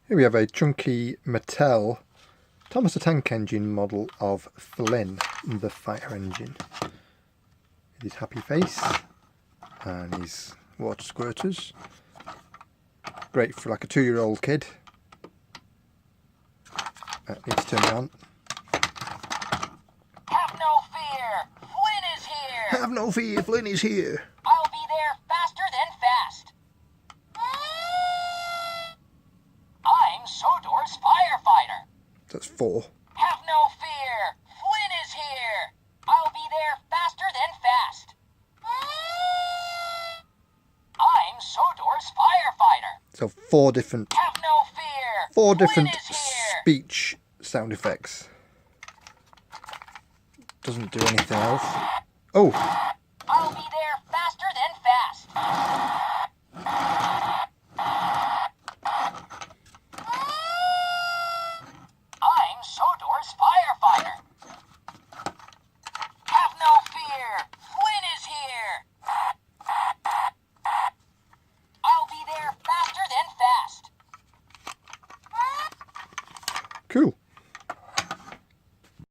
Here we have a chunky Mattel Thomas the Tank Engine model of Flynn, the fire engine. With his happy face and his water squirters. Great for like a 2-year-old kid. Need to turn it on. Have no fear, Flynn is here! Have no fear, Flynn is here! I'll be there faster than fast! I'm Sodor's firefighter! That's 4. Have no fear, Flynn is here! I'll be there faster than fast! I'm Sodor's firefighter! So 4 different Have no fear, 4 Flynn different is here! speech sound effects. Doesn't do anything else. Oh! I'll be there faster than fast! I'm Sodor's firefighter! Have no fear, Flynn is here! I'll be there faster than fast! Cool.